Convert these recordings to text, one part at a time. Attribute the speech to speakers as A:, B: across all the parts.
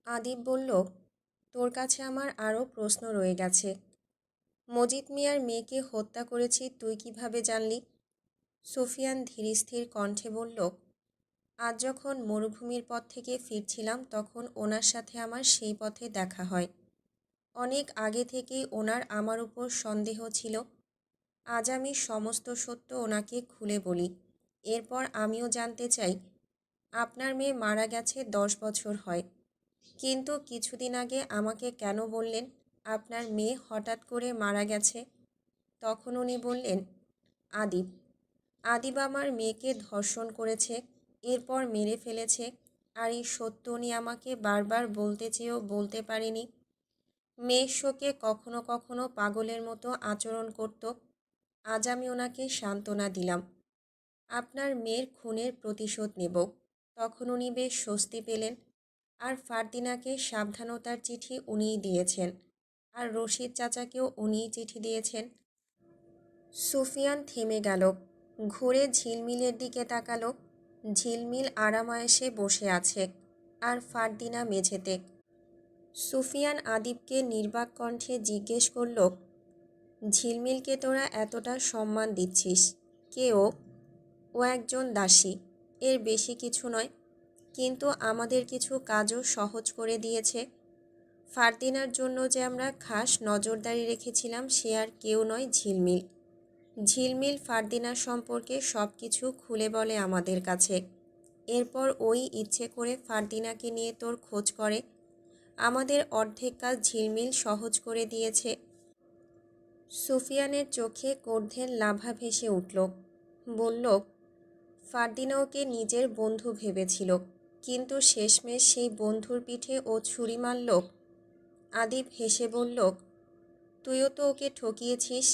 A: আদিব বলল, তোর কাছে আমার আরও প্রশ্ন রয়ে গেছে। মজিদ মিয়ার মেয়েকে হত্যা করেছি তুই কিভাবে জানলি? সুফিয়ান ধীরস্থির কণ্ঠে বলল, আজ যখন মরুভূমির পথ থেকে ফিরছিলাম তখন ওনার সাথে আমার সেই পথে দেখা হয়। অনেক আগে থেকেই ওনার আমার উপর সন্দেহ ছিল। আজ আমি সমস্ত সত্য ওনাকে খুলে বলি। এরপর আমিও জানতে চাই, আপনার মেয়ে মারা গেছে 10 বছর হয়, কিন্তু কিছুদিন আগে আমাকে কেন বললেন আপনার মেয়ে হঠাৎ করে মারা গেছে? তখন উনি বললেন, আদিব আদিব আমার মেয়েকে ধর্ষণ করেছে, এরপর মেরে ফেলেছে। আর এই সত্য উনি আমাকে বারবার বলতে চেয়েও বলতে পারেনি। মেয়ের শোকে কখনো কখনো পাগলের মতো আচরণ করত। আজ আমি ওনাকে সান্ত্বনা দিলাম, আপনার মেয়ের খুনের প্রতিশোধ নেব। তখন উনি বেশ স্বস্তি পেলেন। আর ফারদিনাকে সাবধানতার চিঠি উনিই দিয়েছেন, আর রশিদ চাচাকেও উনিই চিঠি দিয়েছেন। সুফিয়ান থেমে গেল, ঘুরে ঝিলমিলের দিকে তাকালো। ঝিলমিল আরামায়েশে বসে আছে, আর ফারদিনা মেঝেতে। সুফিয়ান আদিবকে নির্বাক কণ্ঠে জিজ্ঞেস করল, ঝিলমিলকে তোরা এতটা সম্মান দিচ্ছিস, কে ও? ও একজন দাসী, এর বেশি কিছু নয়, কিন্তু আমাদের কিছু কাজও সহজ করে দিয়েছে। ফারদিনার জন্য যে আমরা খাস নজরদারি রেখেছিলাম সে আর কেউ নয়, ঝিলমিল। ঝিলমিল ফারদিনার সম্পর্কে সব কিছু খুলে বলে আমাদের কাছে। এরপর ওই ইচ্ছে করে ফারদিনাকে নিয়ে তোর খোঁজ করে। আমাদের অর্ধেক কাজ ঝিলমিল সহজ করে দিয়েছে। সুফিয়ানের চোখে ক্রোধের লাভা ভেসে উঠল। বলল, ফারদিনা ওকে নিজের বন্ধু ভেবেছিল, কিন্তু শেষমেশ সেই বন্ধুর পিঠে ও ছুরি মারল। আদিব হেসে বলল, তুইও তো ওকে ঠকিয়েছিস।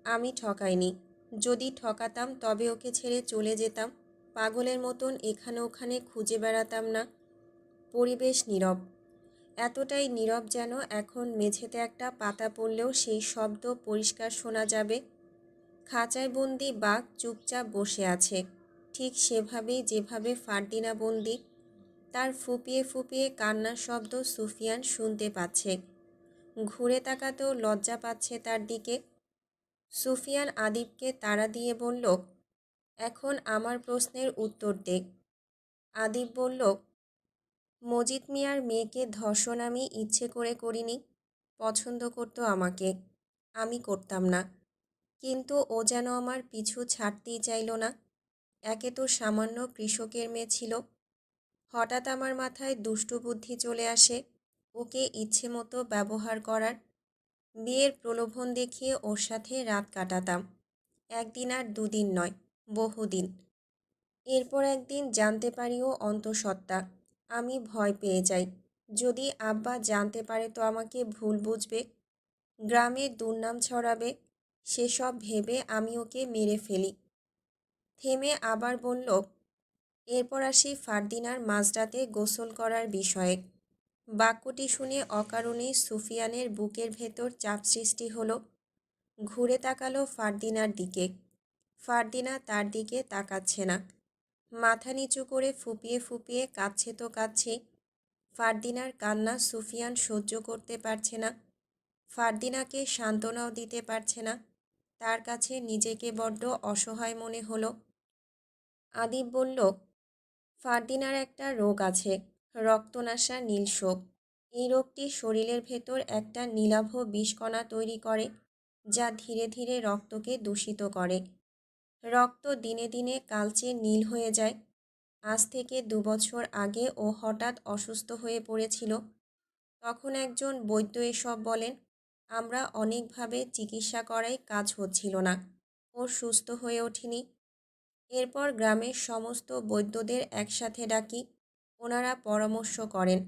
A: আমি ঠকাইনি। যদি ঠকাতাম তবে ওকে ছেড়ে চলে যেতাম, পাগলের মতন এখানে ওখানে খুঁজে বেড়াতাম না। পরিবেশ নীরব, এতটাই নীরব যেন এখন মেঝেতে একটা পাতা পড়লেও সেই শব্দ পরিষ্কার শোনা যাবে। খাঁচায় বন্দি বাঘ চুপচাপ বসে আছে, ঠিক সেভাবেই যেভাবে ফারদিনা বন্দি। তার ফুপিয়ে ফুপিয়ে কান্নার শব্দ সুফিয়ান শুনতে পাচ্ছে। ঘুরে তাকাতেও লজ্জা পাচ্ছে তার দিকে। সুফিয়ান আদিবকে তাড়া দিয়ে বলল, এখন আমার প্রশ্নের উত্তর দে। আদিব বলল, মজিদ মিয়ার মেয়েকে ধর্ষণ আমি ইচ্ছে করে করিনি। পছন্দ করতো আমাকে, আমি করতাম না। কিন্তু ও যেন আমার পিছু ছাড়তেই চাইল না। একে তো সামান্য কৃষকের মেয়ে ছিল। হঠাৎ আমার মাথায় দুষ্টু বুদ্ধি চলে আসে ওকে ইচ্ছে মতো ব্যবহার করার। বিয়ের প্রলোভন দেখিয়ে ওর সাথে রাত কাটাতাম। একদিন আর দুদিন নয়, বহুদিন। এরপর একদিন জানতে পারি ও অন্তঃসত্ত্বা। আমি ভয় পেয়ে যাই, যদি আব্বা জানতে পারে তো আমাকে ভুল বুঝবে, গ্রামে দুর্নাম ছড়াবে। সেসব ভেবে আমি ওকে মেরে ফেলি। থেমে আবার বলল, এরপর আসি ফারদিনার মাঝরাতে গোসল করার বিষয়ে। বাক্যটি শুনে অকারণেই সুফিয়ানের বুকের ভেতর চাপ সৃষ্টি হলো। ঘুরে তাকালো ফারদিনার দিকে। ফারদিনা তার দিকে তাকাচ্ছে না, মাথা নিচু করে ফুপিয়ে ফুপিয়ে কাঁদছে তো কাঁদছেই। ফারদিনার কান্না সুফিয়ান সহ্য করতে পারছে না। ফারদিনাকে সান্ত্বনাও দিতে পারছে না। তার কাছে নিজেকে বড্ড অসহায় মনে হলো। আদিব বলল, ফারদিনার একটা রোগ আছে, রক্তনাশা নীলশোক। এই রোগটি শরীরের ভেতর একটা নীলাভ বিষকণা তৈরি করে, যা ধীরে ধীরে রক্তকে দূষিত করে। রক্ত দিনে দিনে কালচে নীল হয়ে যায়। আজ থেকে 2 বছর আগে ও হঠাৎ অসুস্থ হয়ে পড়েছিল। তখন একজন বৈদ্য এসব বলেন। আমরা অনেকভাবে চিকিৎসা করাই কাজ হচ্ছিল না, ও সুস্থ হয়ে ওঠেনি। এরপর গ্রামের সমস্ত বৈদ্যদের একসাথে ডাকি। ওনারা পরামর্শ করেন,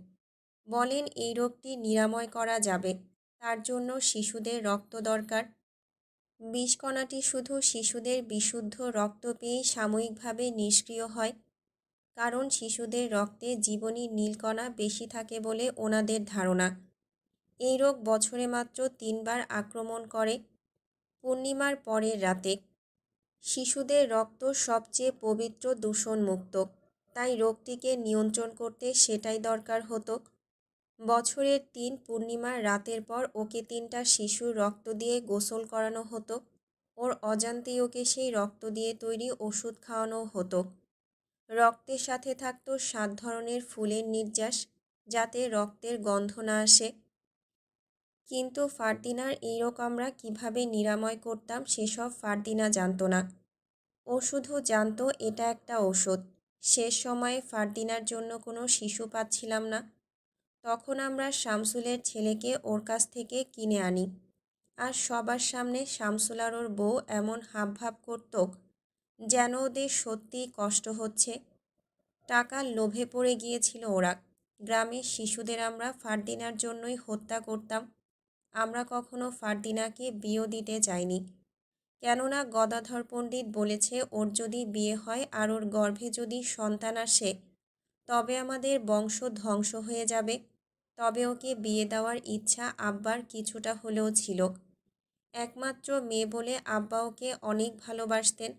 A: বলেন এই রোগটি নিরাময় করা যাবে। তার জন্য শিশুদের রক্ত দরকার। বিষকণাটি শুধু শিশুদের বিশুদ্ধ রক্ত পেয়েই সাময়িকভাবে নিষ্ক্রিয় হয়, কারণ শিশুদের রক্তে জীবনী নীলকণা বেশি থাকে বলে ওনাদের ধারণা। এই রোগ বছরে মাত্র 3বার আক্রমণ করে, পূর্ণিমার পরের রাতে। শিশুদের রক্ত সবচেয়ে পবিত্র, দূষণমুক্ত, তাই রোগটিকে নিয়ন্ত্রণ করতে সেটাই দরকার হতো। বছরের ৩ পূর্ণিমার রাতের পর ওকে ৩টা শিশুর রক্ত দিয়ে গোসল করানো হতো। ওর অজান্তেই ওকে সেই রক্ত দিয়ে তৈরি ওষুধ খাওয়ানো হতো। রক্তের সাথে থাকতো ৭ ধরনের ফুলের নির্যাস, যাতে রক্তের গন্ধ না আসে। কিন্তু ফারদিনার এই রোগ আমরা কীভাবে নিরাময় করতাম সেসব ফারদিনা জানতো না। ও শুধু জানতো এটা একটা ওষুধ। শেষ সময়ে ফারদিনার জন্য কোনো শিশু পাচ্ছিলাম না। তখন আমরা শামসুলের ছেলেকে ওর কাছ থেকে কিনে আনি। আর সবার সামনে শামসুল আর ওর বউ এমন হাবভাব করত যেন ওদের সত্যিই কষ্ট হচ্ছে। টাকার লোভে পড়ে গিয়েছিল ওরা। গ্রামের শিশুদের আমরা ফারদিনার জন্যই হত্যা করতাম। আমরা কখনো ফারদিনাকে বিয়েও দিতে চাইনি, কেননা গদাধর পণ্ডিত বলেছে ওর যদি বিয়ে হয় আর ওর গর্ভে যদি সন্তান আসে তবে আমাদের বংশ ধ্বংস হয়ে যাবে। তবে ওকে বিয়ে দেওয়ার ইচ্ছা আব্বার কিছুটা হলেও ছিল। একমাত্র মেয়ে বলে আব্বা ওকে অনেক ভালোবাসতেন।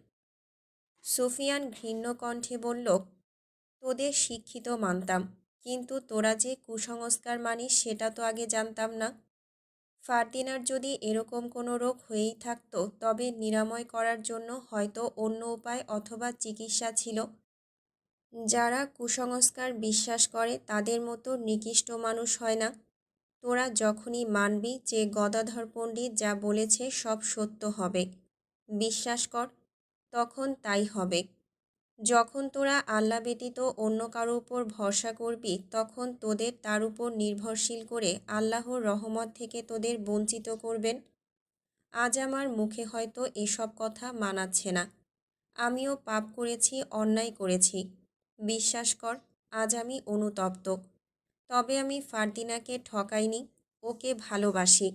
A: সুফিয়ান ঘৃণ্য কণ্ঠে বলল, তোদের শিক্ষিত মানতাম, কিন্তু তোরা যে কুসংস্কার মানিস সেটা তো আগে জানতাম না। ফারদিনার যদি এরকম কোনো রোগ হয়েই থাকতো তবে নিরাময় করার জন্য হয়তো অন্য উপায় অথবা চিকিৎসা ছিল। যারা কুসংস্কার বিশ্বাস করে তাদের মতো নিকৃষ্ট মানুষ হয় না। তোরা যখনই মানবি যে গদাধর পণ্ডিত যা বলেছে সব সত্য হবে, বিশ্বাস কর, তখন তাই হবে। যখন তোরা আল্লাহ ব্যতীত অন্য কারো উপর ভরসা করবি তখন তোদের তার উপর নির্ভরশীল করে আল্লাহর রহমত থেকে তোদের বঞ্চিত করবেন। আজ আমার মুখে হয়তো এসব কথা মানাচ্ছে না। আমিও পাপ করেছি, অন্যায় করেছি। বিশ্বাস কর, আজ আমি অনুতপ্ত। তবে আমি ফারদিনাকে ঠকাইনি, ওকে ভালোবাসি।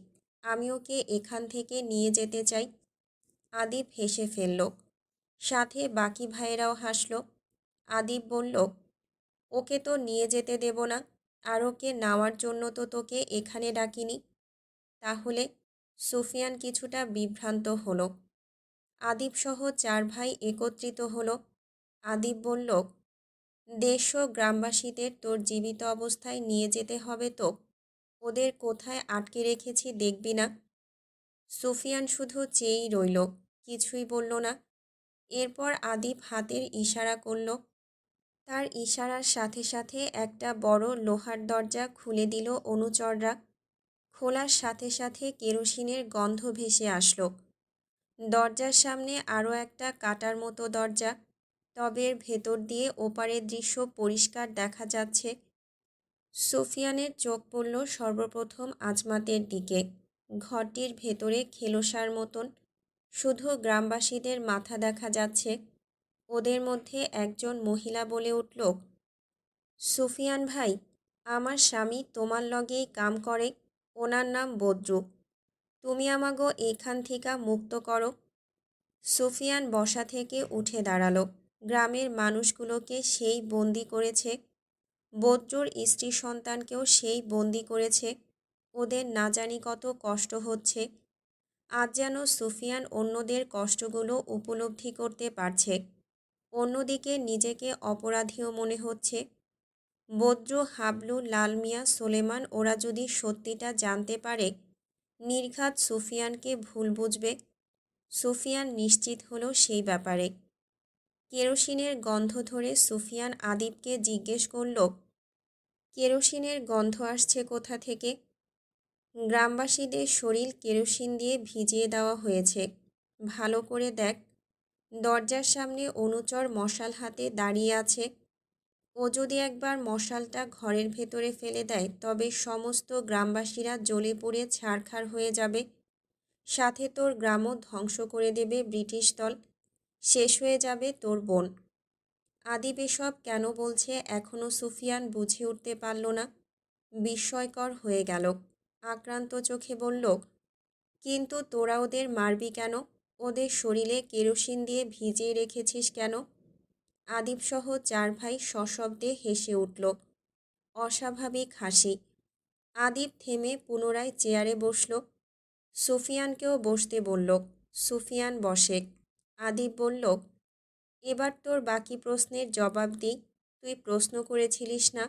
A: আমি ওকে এখান থেকে নিয়ে যেতে চাই। আদিব হেসে ফেলল। সাথে বাকি ভাইয়েরাও হাসল। আদিব বলল, ওকে তো নিয়ে যেতে দেব না, আর ওকে নেওয়ার জন্য তো তোকে এখানে ডাকিনি। তাহলে? সুফিয়ান কিছুটা বিভ্রান্ত হলো। আদিব সহ 4 ভাই একত্রিত হলো। আদিব বলল, দেশ ও গ্রামবাসীদের তোর জীবিত অবস্থায় নিয়ে যেতে হবে তো। ওদের কোথায় আটকে রেখেছি দেখবি না? সুফিয়ান শুধু চেয়েই রইল, কিছুই বলল না। এরপর আদিব হাতের ইশারা করল। তার ইশারার সাথে সাথে একটা বড় লোহার দরজা খুলে দিল অনুচররা। খোলার সাথে সাথে কেরোসিনের গন্ধ ভেসে আসলো। দরজার সামনে আরও একটা কাটার মতো দরজা, তবে এর ভেতর দিয়ে ওপারের দৃশ্য পরিষ্কার দেখা যাচ্ছে। সুফিয়ানের চোখ পড়ল সর্বপ্রথম আজমাতের দিকে। ঘরটির ভেতরে খেলোসার মতন শুধু গ্রামবাসীদের মাথা দেখা যাচ্ছে। ওদের মধ্যে একজন মহিলা বলে উঠল, সুফিয়ান ভাই, আমার স্বামী তোমার লগেই কাম করে, ওনার নাম বদ্রু। তুমি আমাগো এইখান থিকা মুক্ত করো। সুফিয়ান বসা থেকে উঠে দাঁড়ালো। গ্রামের মানুষগুলোকে সেই বন্দি করেছে, বদ্রুর স্ত্রী সন্তানকেও সেই বন্দি করেছে। ওদের না জানি কত কষ্ট হচ্ছে। আজ যেন সুফিয়ান অন্যদের কষ্টগুলো উপলব্ধি করতে পারছে। অন্যদিকে নিজেকে অপরাধীও মনে হচ্ছে। বদ্রু, হাবলু, লাল মিয়া, সোলেমান ওরা যদি সত্যিটা জানতে পারে নির্ঘাত সুফিয়ানকে ভুল বুঝবে। সুফিয়ান নিশ্চিত হলো সেই ব্যাপারে। কেরোসিনের গন্ধ ধরে সুফিয়ান আদিবকে জিজ্ঞেস করল, কেরোসিনের গন্ধ আসছে কোথা থেকে? গ্রামবাসীদের শরীর কেরোসিন দিয়ে ভিজিয়ে দেওয়া হয়েছে, ভালো করে দেখ। দরজার সামনে অনুচর মশাল হাতে দাঁড়িয়ে আছে। ও যদি একবার মশালটা ঘরের ভেতরে ফেলে দেয় তবে সমস্ত গ্রামবাসীরা জ্বলে পুড়ে ছারখার হয়ে যাবে। সাথে তোর গ্রামও ধ্বংস করে দেবে ব্রিটিশ দল। শেষ হয়ে যাবে তোর বোন। আদিব এসব কেন বলছে এখনও সুফিয়ান বুঝে উঠতে পারল না। বিস্ময়কর হয়ে গেল। আক্রান্ত চোখে বলল, কিন্তু তোরা ওদের মারবি কেন? ওদের শরীরে কেরোসিন দিয়ে ভিজিয়ে রেখেছিস কেন? আদিবসহ 4 ভাই সশব্দে হেসে উঠল। অস্বাভাবিক হাসি। আদিব থেমে পুনরায় চেয়ারে বসল। সুফিয়ানকেও বসতে বলল। সুফিয়ান বসে। আদিব বলল, এবার তোর বাকি প্রশ্নের জবাব দিই। তুই প্রশ্ন করেছিলিস না?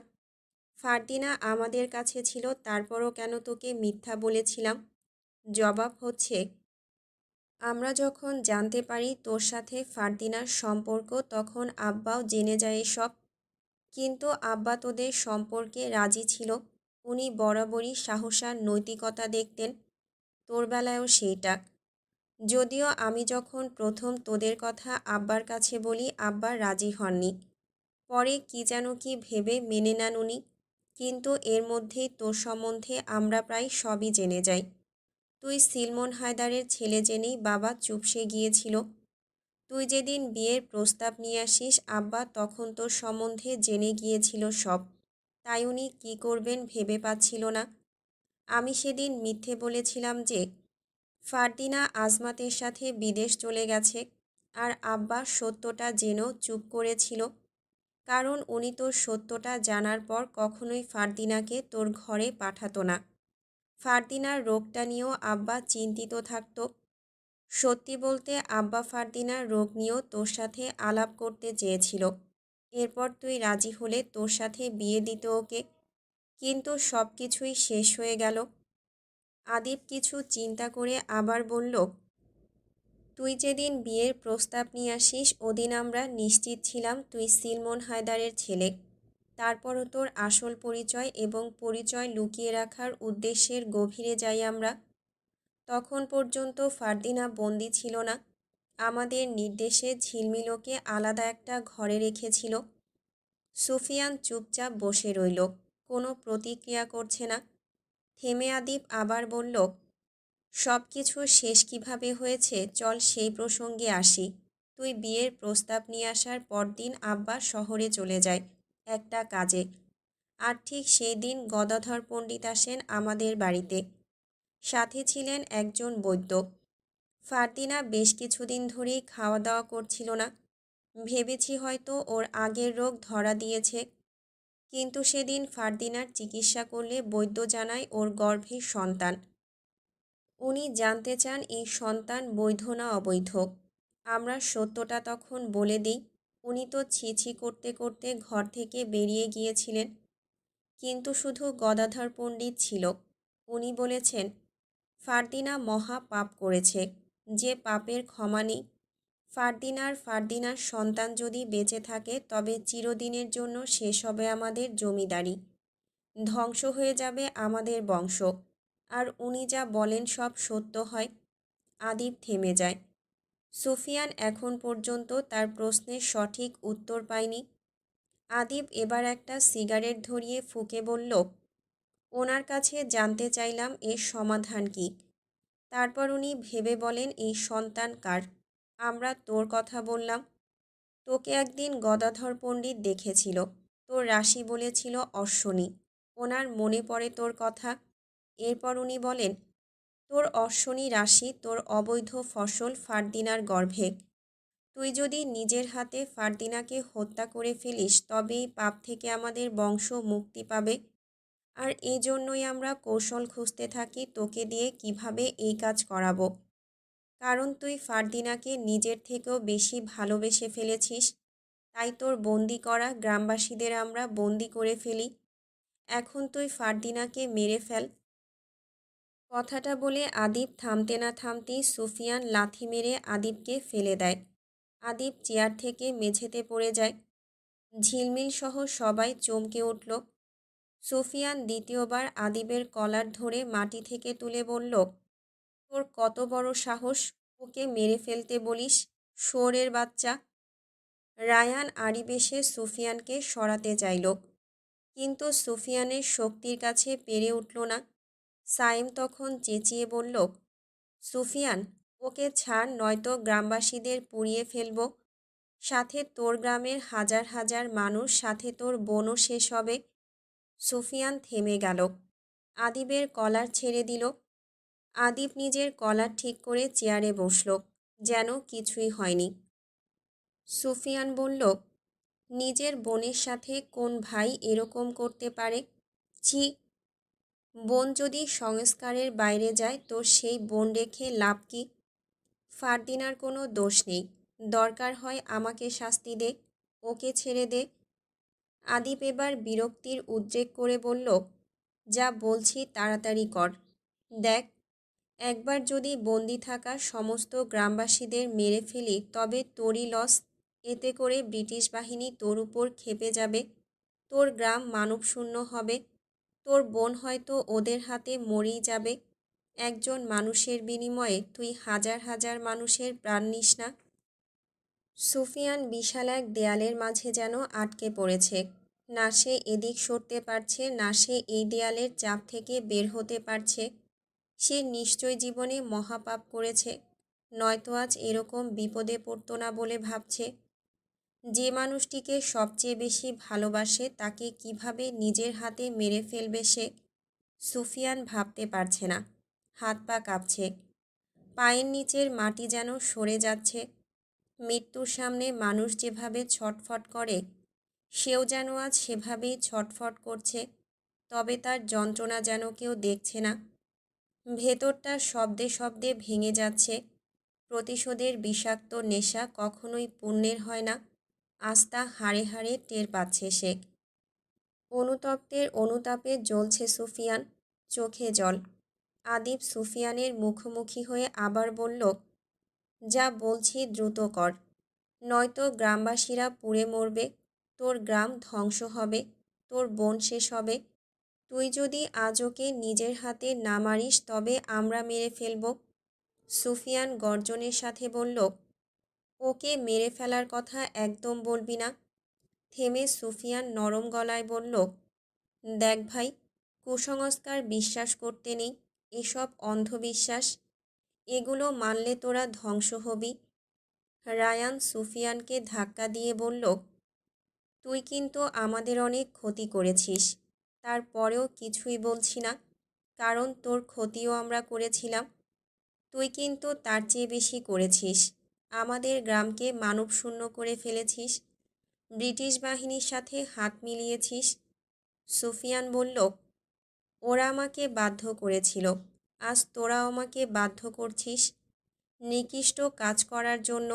A: ফারদিনা আমাদের কাছে ছিল, তারপরও কেন তোকে মিথ্যা বলেছিলাম? জবাব হচ্ছে, আমরা যখন জানতে পারি তোর সাথে ফারদিনার সম্পর্ক, তখন আব্বাও জেনে যায় এসব। কিন্তু আব্বা তোদের সম্পর্কে রাজি ছিল। উনি বরাবরই সাহস আর নৈতিকতা দেখতেন। তোর বেলায়ও সেইটা। যদিও আমি যখন প্রথম তোদের কথা আব্বার কাছে বলি, আব্বা রাজি হননি। পরে কি যেন কি ভেবে মেনে নেন উনি। কিন্তু এর মধ্যেই তোর সম্বন্ধে আমরা প্রায় সবই জেনে যাই। তুই সিলমন হায়দারের ছেলে জেনেই বাবা চুপসে গিয়েছিল। তুই যেদিন বিয়ের প্রস্তাব নিয়ে আসিস, আব্বা তখন তোর সম্বন্ধে জেনে গিয়েছিল সব। তাই উনি কী করবেন ভেবে পাচ্ছিল না। আমি সেদিন মিথ্যে বলেছিলাম যে ফারদিনা আজমাতের সাথে বিদেশ চলে গেছে, আর আব্বা সত্যটা জেনেও চুপ করেছিল। কারণ উনি তোর সত্যটা জানার পর কখনোই ফারদিনাকে তোর ঘরে পাঠাতো না। ফারদিনার রোগটা নিয়েও আব্বা চিন্তিত থাকতো। সত্যি বলতে আব্বা ফারদিনার রোগ নিয়েও তোর সাথে আলাপ করতে চেয়েছিল। এরপর তুই রাজি হলে তোর সাথে বিয়ে দিত ওকে। কিন্তু সব কিছুই শেষ হয়ে গেল। আদিব কিছু চিন্তা করে আবার বলল, তুই যেদিন বিয়ের প্রস্তাব নিয়ে আসিস, ওদিন আমরা নিশ্চিত ছিলাম তুই সিলমন হায়দারের ছেলে। তারপরও তোর আসল পরিচয় এবং পরিচয় লুকিয়ে রাখার উদ্দেশ্যের গভীরে যাই আমরা। তখন পর্যন্ত ফারদিনা বন্দি ছিল না। আমাদের নির্দেশে ঝিলমিলকে আলাদা একটা ঘরে রেখেছিল। সুফিয়ান চুপচাপ বসে রইল, কোনো প্রতিক্রিয়া করছে না। থেমে আদিব আবার বলল, সব কিছু শেষ কিভাবে হয়েছে চল সেই প্রসঙ্গে আসি। তুই বিয়ের প্রস্তাব নিয়ে আসার পরদিন আব্বা শহরে চলে যায় একটা কাজে। আর ঠিক সেই দিন গদাধর পণ্ডিত আসেন আমাদের বাড়িতে। সাথে ছিলেন একজন বৈদ্য। ফারদিনা বেশ কিছুদিন ধরেই খাওয়া দাওয়া করছিল না। ভেবেছি হয়তো ওর আগের রোগ ধরা দিয়েছে। কিন্তু সেদিন ফারদিনার চিকিৎসা করলে বৈদ্য জানায় ওর গর্ভে সন্তান। উনি জানতে চান এই সন্তান বৈধ না অবৈধ। আমরা সত্যটা তখন বলে দিই। উনি তো ছি করতে করতে ঘর থেকে বেরিয়ে গিয়েছিলেন। কিন্তু শুধু গদাধর পণ্ডিত ছিল। উনি বলেছেন, ফারদিনা মহা পাপ করেছে, যে পাপের ক্ষমা নেই। ফারদিনার সন্তান যদি বেঁচে থাকে, তবে চিরদিনের জন্য শেষ হবে আমাদের জমিদারি। ধ্বংস হয়ে যাবে আমাদের বংশ। আর উনি যা বলেন সব সত্য হয়। আদিব থেমে যায়। সুফিয়ান এখন পর্যন্ত তার প্রশ্নের সঠিক উত্তর পায়নি। আদিব এবার একটা সিগারেট ধরিয়ে ফুঁকে বলল, ওনার কাছে জানতে চাইলাম এর সমাধান কি। তারপর উনি ভেবে বলেন, এই সন্তান কার? আমরা তোর কথা বললাম। তোকে একদিন গদাধর পণ্ডিত দেখেছিল। তোর রাশি বলেছিল অশ্বনী। ওনার মনে পড়ে তোর কথা। এরপর উনি বলেন, তোর অশ্বনী রাশি, তোর অবৈধ ফসল ফারদিনার গর্ভে। তুই যদি নিজের হাতে ফারদিনাকে হত্যা করে ফেলিস, তবে এই পাপ থেকে আমাদের বংশ মুক্তি পাবে। আর এই জন্যই আমরা কৌশল খুঁজতে থাকি তোকে দিয়ে কিভাবে এই কাজ করাবো। কারণ তুই ফারদিনাকে নিজের থেকেও বেশি ভালোবেসে ফেলেছিস। তাই তোর বন্দি করা গ্রামবাসীদের আমরা বন্দি করে ফেলি। এখন তুই ফারদিনাকে মেরে ফেল। কথাটা বলে আদিব থামতে না থামতেই সুফিয়ান লাথি মেরে আদিবকে ফেলে দেয়। আদিব চেয়ার থেকে মেঝেতে পড়ে যায়। ঝিলমিল সহ সবাই চমকে উঠল। সুফিয়ান দ্বিতীয়বার আদিবের কলার ধরে মাটি থেকে তুলে বলল, তোর কত বড় সাহস, ওকে মেরে ফেলতে বলিস, শুয়োরের বাচ্চা। রায়ান আড়িবেশে সুফিয়ানকে সরাতে চাইল, কিন্তু সুফিয়ানের শক্তির কাছে পেরে উঠল না। সাইম তখন চেঁচিয়ে বলল, সুফিয়ান, ওকে ছাড়, নয়তো গ্রামবাসীদের পুড়িয়ে ফেলব। সাথে তোর গ্রামের হাজার হাজার মানুষ, সাথে তোর বোনও শেষ হবে। সুফিয়ান থেমে গেল। আদিবের কলার ছেড়ে দিল। আদিব নিজের কলার ঠিক করে চেয়ারে বসল, যেন কিছুই হয়নি। সুফিয়ান বলল, নিজের বোনের সাথে কোন ভাই এরকম করতে পারে? ছি! বোন যদি সংস্কারের বাইরে যায়, তো সেই বোন রেখে লাভ কি? ফারদিনার কোনো দোষ নেই। দরকার হয় আমাকে শাস্তি দে, ওকে ছেড়ে দে। আদিপ এবার বিরক্তির উদ্রেক করে বলল, যা বলছি তাড়াতাড়ি কর। দেখ, একবার যদি বন্দি থাকা সমস্ত গ্রামবাসীদের মেরে ফেলি তবে তোরই লস। এতে করে ব্রিটিশ বাহিনী তোর উপর ক্ষেপে যাবে, তোর গ্রাম মানবশূন্য হবে, তোর বোন হয়তো ওদের হাতে মরেই যাবে। একজন মানুষের বিনিময়ে তুই হাজার হাজার মানুষের প্রাণ নিস না। সুফিয়ান বিশাল এক দেয়ালের মাঝে যেন আটকে পড়েছে। না সে এদিক সরতে পারছে, না সে এই দেয়ালের চাপ থেকে বের হতে পারছে। সে নিশ্চয় জীবনে মহাপাপ করেছে, নয়তো আজ এরকম বিপদে পড়তো না বলে ভাবছে। যে মানুষটিকে সবচেয়ে বেশি ভালোবাসে তাকে কিভাবে নিজের হাতে মেরে ফেলবে সে? সুফিয়ান ভাবতে পারছে না। হাত পা কাঁপছে, পায়ের নিচের মাটি যেন সরে যাচ্ছে। মৃত্যুর সামনে মানুষ যেভাবে ছটফট করে, সেও যেন আজ সেভাবেই ছটফট করছে। তবে তার যন্ত্রণা যেন কেউ দেখছে না। ভেতরটা শব্দে শব্দে ভেঙে যাচ্ছে। প্রতিশোধের বিষাক্ত নেশা কখনোই পুণ্যের হয় না, আস্থা হাড়ে হাড়ে টের পাচ্ছে সে। অনুতপ্তের অনুতাপে জ্বলছে সুফিয়ান, চোখে জল। আদিপ সুফিয়ানের মুখোমুখি হয়ে আবার বলল, যা বলছি দ্রুত কর, নয়তো গ্রামবাসীরা পুড়ে মরবে, তোর গ্রাম ধ্বংস হবে, তোর বোন শেষ হবে। তুই যদি আজ ওকে নিজের হাতে না মারিস তবে আমরা মেরে ফেলব। সুফিয়ান গর্জনের সাথে বলল, ওকে মেরে ফেলার কথা একদম বলবি না। থেমে সুফিয়ান নরম গলায় বলল, দেখ ভাই, কুসংস্কার বিশ্বাস করতে নেই, এসব অন্ধবিশ্বাস। এগুলো মানলে তোরা ধ্বংস হবি। রায়ান সুফিয়ানকে ধাক্কা দিয়ে বলল, তুই কিন্তু আমাদের অনেক ক্ষতি করেছিস, তারপরেও কিছুই বলছি না, কারণ তোর ক্ষতিও আমরা করেছিলাম। তুই কিন্তু তার চেয়ে বেশি করেছিস, আমাদের গ্রামকে মানবশূন্য করে ফেলেছিস, ব্রিটিশ বাহিনীর সাথে হাত মিলিয়েছিস। সুফিয়ান বলল, ওরা আমাকে বাধ্য করেছিল, আজ তোরাও আমাকে বাধ্য করছিস নিকৃষ্ট কাজ করার জন্য।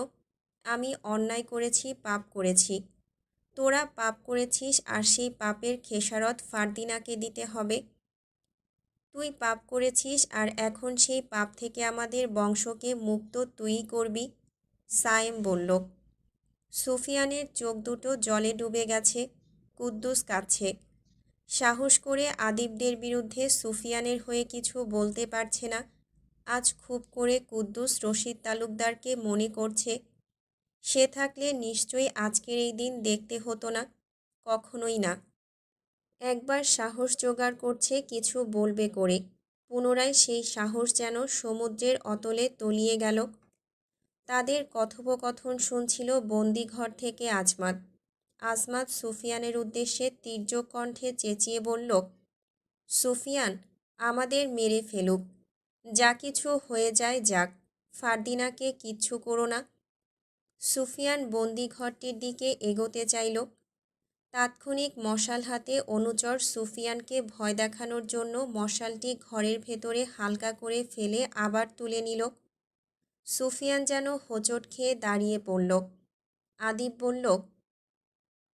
A: আমি অন্যায় করেছি, পাপ করেছি, তোরা পাপ করেছিস, আর সেই পাপের খেসারত ফারদিনাকে দিতে হবে। তুই পাপ করেছিস আর এখন সেই পাপ থেকে আমাদের বংশকে মুক্ত তুইই করবি, সায়েম বলল। সুফিয়ানের চোখ দুটো জলে ডুবে গেছে। কুদ্দুস কাঁদছে। সাহস করে আদিবদের বিরুদ্ধে সুফিয়ানের হয়ে কিছু বলতে পারছে না। আজ খুব করে কুদ্দুস রশিদ তালুকদারকে মনে করছে। সে থাকলে নিশ্চয়ই আজকের এই দিন দেখতে হতো না, কখনোই না। একবার সাহস জোগাড় করছে কিছু বলবে করে, পুনরায় সেই সাহস যেন সমুদ্রের অতলে তলিয়ে গেল। তাদের কথোপকথন শুনছিল বন্দিঘর থেকে আজমাত। আজমাত সুফিয়ানের উদ্দেশ্যে তীর্যক কণ্ঠে চেঁচিয়ে বলল, সুফিয়ান, আমাদের মেরে ফেলুক, যা কিছু হয়ে যায় যাক, ফারদিনাকে কিচ্ছু করো না। সুফিয়ান বন্দিঘরটির দিকে এগোতে চাইল। তাৎক্ষণিক মশাল হাতে অনুচর সুফিয়ানকে ভয় দেখানোর জন্য মশালটি ঘরের ভেতরে হালকা করে ফেলে আবার তুলে নিল। সুফিয়ান যেন হোঁচট খেয়ে দাঁড়িয়ে পড়ল। আদিব বলল,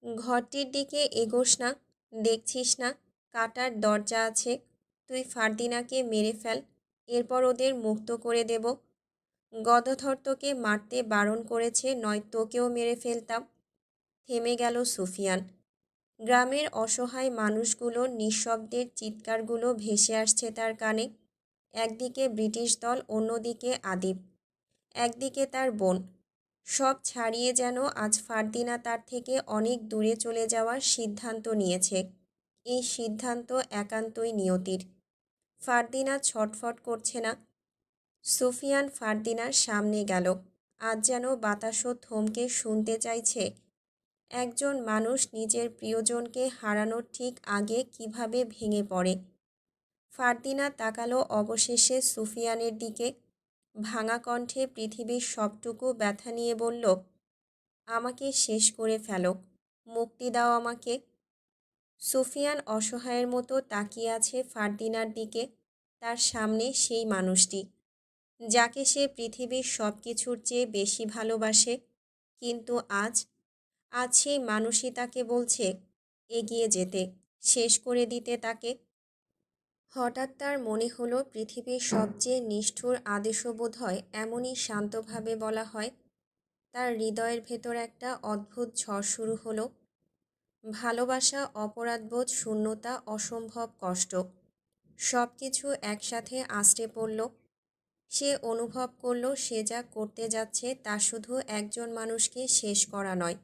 A: ঘরটির দিকে এগোস না, দেখছিস না কাটার দরজা আছে। তুই ফারদিনাকে মেরে ফেল, এরপর ওদের মুক্ত করে দেব। গদাধর তোকে মারতে বারণ করেছে, নয় তোকেও মেরে ফেলতাম। থেমে গেল সুফিয়ান। গ্রামের অসহায় মানুষগুলোর নিঃশব্দের চিৎকারগুলো ভেসে আসছে তার কানে। একদিকে ব্রিটিশ দল, অন্যদিকে আদিব, একদিকে তার বোন। সব ছাড়িয়ে যেন আজ ফারদিনা তার থেকে অনেক দূরে চলে যাওয়ার সিদ্ধান্ত নিয়েছে। এই সিদ্ধান্ত একান্তই নিয়তির। ফারদিনা ছটফট করছে না। সুফিয়ান ফারদিনার সামনে গেল। আজ যেন বাতাসও থমকে শুনতে চাইছে, একজন মানুষ নিজের প্রিয়জনকে হারানোর ঠিক আগে কিভাবে ভেঙে পড়ে। ফারদিনা তাকালো অবশেষে সুফিয়ানের দিকে। ভাঙা কণ্ঠে পৃথিবীর সবটুকু ব্যথা নিয়ে বলল, আমাকে শেষ করে ফেলো, মুক্তি দাও আমাকে। সুফিয়ান অসহায়ের মতো তাকিয়ে আছে ফারদিনার দিকে। তার সামনে সেই মানুষটি, যাকে সে পৃথিবীর সব কিছুর চেয়ে বেশি ভালোবাসে। কিন্তু আজ সেই মানুষই তাকে বলছে, এগিয়ে যেতে, শেষ করে দিতে তাকে। হঠাৎ তার মনে হলো পৃথিবীর সবচেয়ে নিষ্ঠুর আদেশও বোধহয় এমনই শান্তভাবে বলা হয়। তার হৃদয়ের ভেতর একটা অদ্ভুত ঝড় শুরু হলো। ভালোবাসা, অপরাধবোধ, শূন্যতা, অসম্ভব কষ্ট, সব কিছু একসাথে আছড়ে পড়ল। সে অনুভব করল সে যা করতে যাচ্ছে তা শুধু একজন মানুষকে শেষ করা নয়,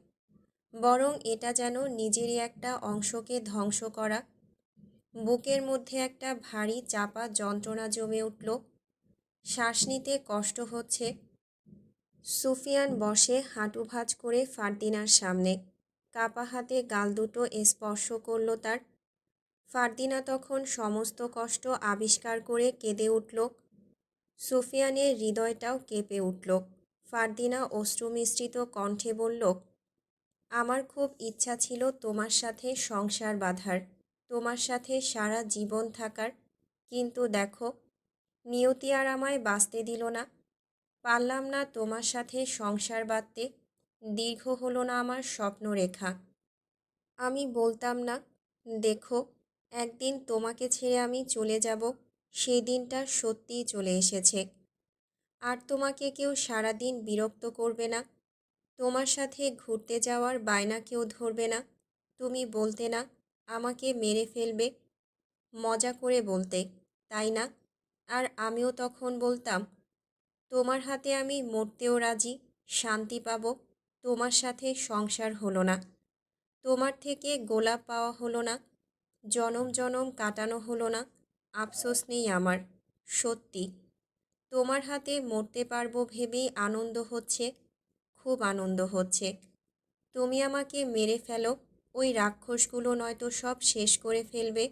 A: বরং এটা যেন নিজেরই একটা অংশকে ধ্বংস করা। বুকের মধ্যে একটা ভারী চাপা যন্ত্রণা জমে উঠল। শ্বাস নিতে কষ্ট হচ্ছে। সুফিয়ান বসে হাঁটু ভাঁজ করে ফারদিনার সামনে, কাপা হাতে গাল দুটো স্পর্শ করল তার। ফারদিনা তখন সমস্ত কষ্ট আবিষ্কার করে কেঁদে উঠল। সুফিয়ানের হৃদয়টাও কেঁপে উঠল। ফারদিনা অশ্রুমিশ্রিত কণ্ঠে বলল, আমার খুব ইচ্ছা ছিল তোমার সাথে সংসার বাঁধার, তোমার সাথে সারা জীবন থাকার, কিন্তু দেখো, নিয়তি আর আমায় বাঁচতে দিল না। পারলাম না তোমার সাথে সংসার বাঁধতে। দীর্ঘ হলো না আমার স্বপ্নরেখা। আমি বলতাম না, দেখো, একদিন তোমাকে ছেড়ে আমি চলে যাব। সেই দিনটা সত্যিই চলে এসেছে। আর তোমাকে কেউ সারাদিন বিরক্ত করবে না। তোমার সাথে ঘুরতে যাওয়ার বায়না কেউ ধরবে না। তুমি বলতে না আমাকে মেরে ফেলবে, মজা করে বলতে, তাই না? আর আমিও তখন বলতাম, তোমার হাতে আমি মরতেও রাজি, শান্তি পাব। তোমার সাথে সংসার হলো না, তোমার থেকে গোলাপ পাওয়া হলো না, জনম জনম কাটানো হলো না, আফসোস নেই আমার। সত্যি, তোমার হাতে মরতে পারবো ভেবেই আনন্দ হচ্ছে, খুব আনন্দ হচ্ছে। তুমি আমাকে মেরে ফেলো, ওই রাক্ষসগুলো নয়তো সব শেষ করে ফেলবে।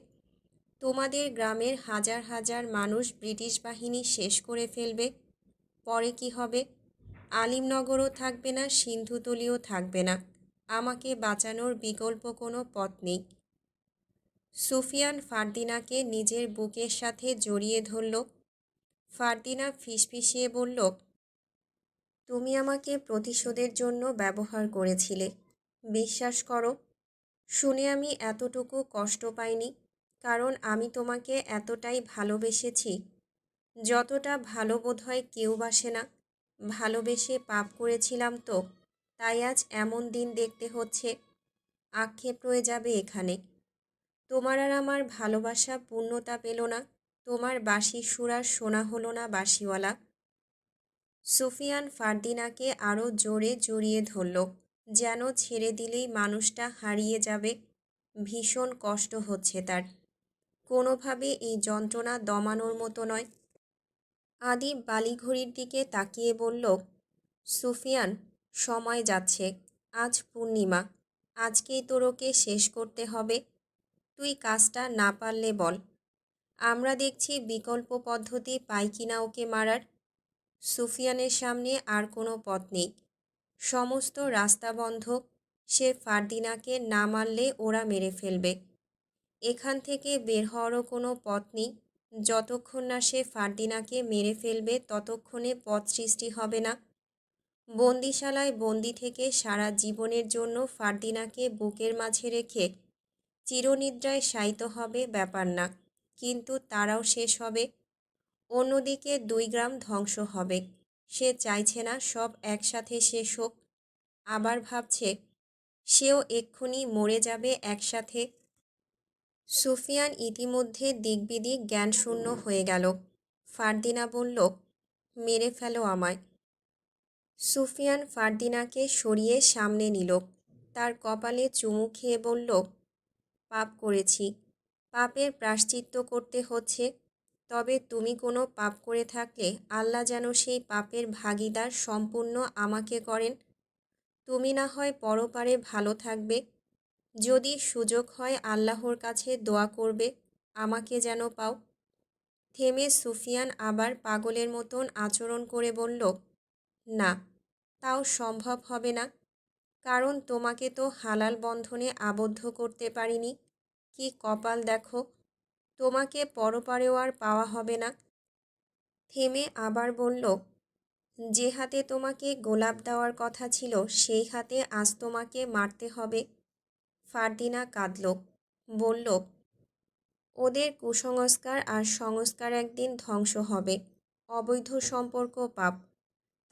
A: তোমাদের গ্রামের হাজার হাজার মানুষ ব্রিটিশ বাহিনী শেষ করে ফেলবে। পরে কি হবে? আলিমনগরও থাকবে না, সিন্ধুতলিও থাকবে না। আমাকে বাঁচানোর বিকল্প কোনো পথ নেই। সুফিয়ান ফারদিনাকে নিজের বুকের সাথে জড়িয়ে ধরল। ফারদিনা ফিসফিসিয়ে বলল, তুমি আমাকে প্রতিশোধের জন্য ব্যবহার করেছিলে। বিশ্বাস করো, শুনে আমি এতটুকু কষ্ট পাইনি, কারণ আমি তোমাকে এতটাই ভালোবেসেছি যতটা ভালো বোধহয় কেউ বাসে না। ভালোবেসে পাপ করেছিলাম তো, তাই আজ এমন দিন দেখতে হচ্ছে। আক্ষেপ রয়ে যাবে এখানে। তোমার আর আমার ভালোবাসা পূর্ণতা পেল না। তোমার বাঁশির সুর আর শোনা হলো না বাঁশিওয়ালা। সুফিয়ান ফারদিনাকে আরও জোরে জড়িয়ে ধরল, যেন ছেড়ে দিলেই মানুষটা হারিয়ে যাবে। ভীষণ কষ্ট হচ্ছে তার, কোনোভাবে এই যন্ত্রণা দমানোর মতো নয়। আদি বালিঘড়ির দিকে তাকিয়ে বলল, সুফিয়ান, সময় যাচ্ছে। আজ পূর্ণিমা, আজকেই তোর ওকে শেষ করতে হবে। তুই কাজটা না পারলে বল, আমরা দেখছি বিকল্প পদ্ধতি পাই কিনা ওকে মারার। সুফিয়ানের সামনে আর কোনো পথ নেই, সমস্ত রাস্তা বন্ধ। সে ফারদিনাকে না মারলে ওরা মেরে ফেলবে। এখান থেকে বের হওয়ারও কোনো পথ নেই। যতক্ষণ না সে ফারদিনাকে মেরে ফেলবে ততক্ষণে পথ সৃষ্টি হবে না। বন্দিশালায় বন্দি থেকে সারা জীবনের জন্য ফারদিনাকে বুকের মাঝে রেখে চিরনিদ্রায় শায়িত হবে ব্যাপার না, কিন্তু তারাও শেষ হবে। অন্যদিকে 2 গ্রাম ধ্বংস হবে। সে চাইছে না সব একসাথে শেষ হোক। আবার ভাবছে সেও এক্ষুনি মরে যাবে একসাথে। সুফিয়ান ইতিমধ্যে দিকবিদিক জ্ঞানশূন্য হয়ে গেল। ফারদিনা বলল, মেরে ফেলো আমায়। সুফিয়ান ফারদিনাকে সরিয়ে সামনে নিল। তার কপালে চুমু খেয়ে বলল, পাপ করেছি, পাপের প্রায়শ্চিত্ত করতে হচ্ছে। তবে তুমি কোনো পাপ করে থাকলে আল্লাহ যেন সেই পাপের ভাগিদার সম্পূর্ণ আমাকে করেন। তুমি না হয় পরপারে ভালো থাকবে। যদি সুযোগ হয় আল্লাহর কাছে দোয়া করবে আমাকে যেন পাও। থেমে সুফিয়ান আবার পাগলের মতন আচরণ করে বলল, না, তাও সম্ভব হবে না, কারণ তোমাকে তো হালাল বন্ধনে আবদ্ধ করতে পারিনি। কি কপাল দেখো, তোমাকে পরপারেও আর পাওয়া হবে না। থেমে আবার বলল, যে হাতে তোমাকে গোলাপ দেওয়ার কথা ছিল সেই হাতে আজ তোমাকে মারতে হবে। ফারদিনা কাঁদল, বলল, ওদের কুসংস্কার আর সংস্কার একদিন ধ্বংস হবে। অবৈধ সম্পর্ক পাপ,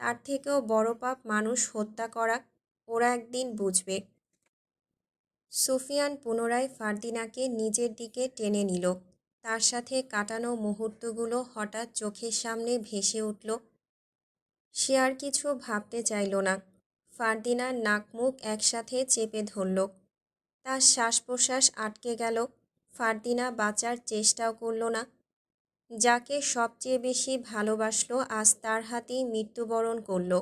A: তার থেকেও বড় পাপ মানুষ হত্যা করা। ওরা একদিন বুঝবে। সুফিয়ান পুনরায় ফারদিনাকে নিজের দিকে টেনে নিল। তার সাথে কাটানো মুহূর্তগুলো হঠাৎ চোখের সামনে ভেসে উঠল। সে আর কিছু ভাবতে চাইল না। ফারদিনার নাক মুখ একসাথে চেপে ধরল। তার শ্বাস প্রশ্বাস আটকে গেল। ফারদিনা বাঁচার চেষ্টাও করল না। যাকে সবচেয়ে বেশি ভালোবাসলো আজ তার হাতেই মৃত্যুবরণ করল।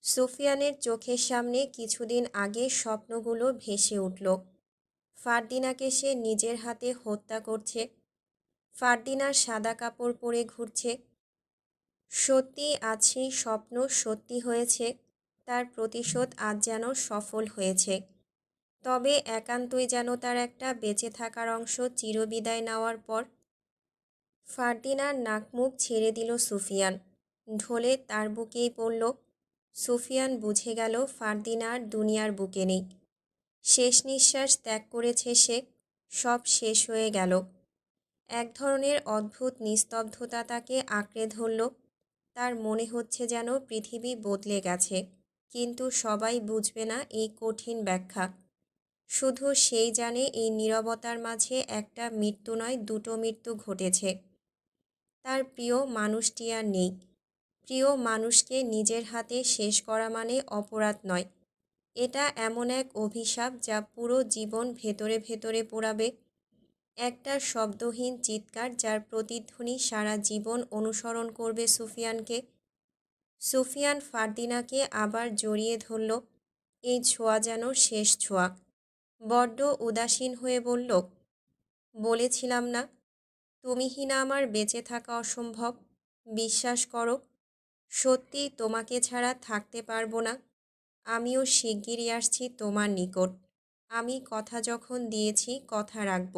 A: সুফিয়ানের চোখের সামনে কিছুদিন আগে স্বপ্নগুলো ভেসে উঠল। ফারদিনাকে সে নিজের হাতে হত্যা করছে। ফারদিনার সাদা কাপড় পরে ঘুরছে। সত্যি আজ সেই স্বপ্ন সত্যি হয়েছে। তার প্রতিশোধ আজ যেন সফল হয়েছে। তবে একান্তই যেন তার একটা বেঁচে থাকার অংশ চিরবিদায় নেওয়ার পর। ফারদিনার নাক মুখ ছেড়ে দিল সুফিয়ান। ঢলে তার বুকেই পড়ল। সুফিয়ান বুঝে গেল ফারদিনার দুনিয়ার বুকে নেই। শেষ নিঃশ্বাস ত্যাগ করেছে সে। সব শেষ হয়ে গেল। এক ধরনের অদ্ভুত নিস্তব্ধতা তাকে আঁকড়ে ধরল। তার মনে হচ্ছে যেন পৃথিবী বদলে গেছে, কিন্তু সবাই বুঝবে না এই কঠিন ব্যাখ্যা। শুধু সেই জানে এই নীরবতার মাঝে একটা মৃত্যু নয়, দুটো মৃত্যু ঘটেছে। তার প্রিয় মানুষটি আর নেই। প্রিয় মানুষকে নিজের হাতে শেষ করা মানে অপরাধ নয়, এটা এমন এক অভিশাপ যা পুরো জীবন ভেতরে ভেতরে পোড়াবে। একটা শব্দহীন চিৎকার যার প্রতিধ্বনি সারা জীবন অনুসরণ করবে সুফিয়ানকে। সুফিয়ান ফারদিনাকে আবার জড়িয়ে ধরল। এই ছোঁয়া যেন শেষ ছোঁয়া। বড্ড উদাসীন হয়ে বলল, বলেছিলাম না তুমিহীনা আমার বেঁচে থাকা অসম্ভব। বিশ্বাস করো, সত্যি তোমাকে ছাড়া থাকতে পারবো না। আমিও শিগগিরই আসছি তোমার নিকট। আমি কথা যখন দিয়েছি কথা রাখব।